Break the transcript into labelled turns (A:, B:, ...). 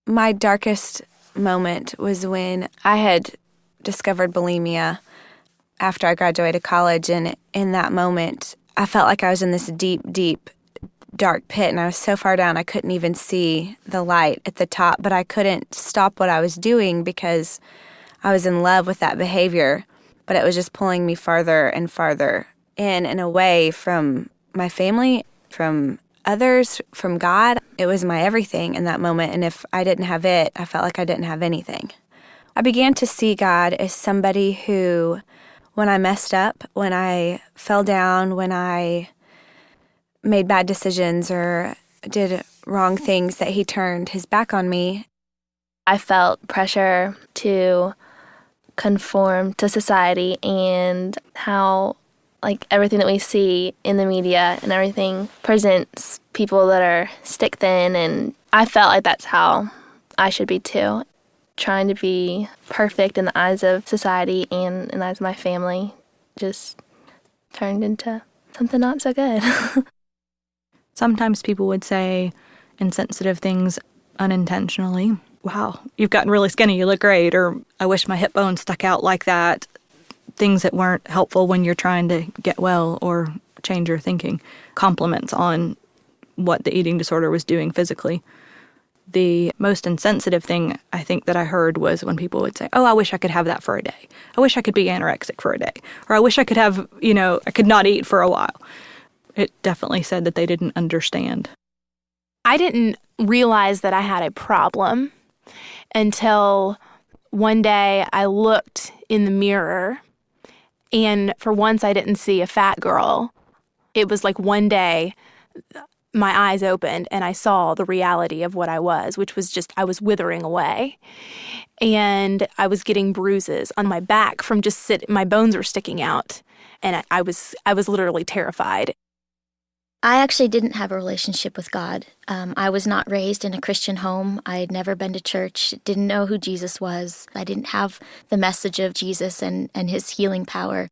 A: My darkest moment was when I had discovered bulimia after I graduated college, and in that moment, I felt like I was in this deep, deep, dark pit, and I was so far down I couldn't even see the light at the top, but I couldn't stop what I was doing because I was in love with that behavior, but it was just pulling me farther and farther in and away from my family, from others, from God. It was my everything in that moment, and if I didn't have it, I felt like I didn't have anything. I began to see God as somebody who, when I messed up, when I fell down, when I made bad decisions or did wrong things, that he turned his back on me.
B: I felt pressure to conform to society and how everything that we see in the media and everything presents people that are stick thin, and I felt like that's how I should be too. Trying to be perfect in the eyes of society and in the eyes of my family just turned into something not so good.
C: Sometimes people would say insensitive things unintentionally. Wow, you've gotten really skinny, you look great, or I wish my hip bone stuck out like that. Things that weren't helpful when you're trying to get well or change your thinking. Compliments on what the eating disorder was doing physically. The most insensitive thing I think that I heard was when people would say, oh, I wish I could have that for a day. I wish I could be anorexic for a day. Or I wish I could have, I could not eat for a while. It definitely said that they didn't understand.
D: I didn't realize that I had a problem until one day I looked in the mirror, and for once I didn't see a fat girl. It was like one day my eyes opened and I saw the reality of what I was, which was just I was withering away. And I was getting bruises on my back from just my bones were sticking out. And I was literally terrified.
E: I actually didn't have a relationship with God. I was not raised in a Christian home. I had never been to church, didn't know who Jesus was. I didn't have the message of Jesus and his healing power.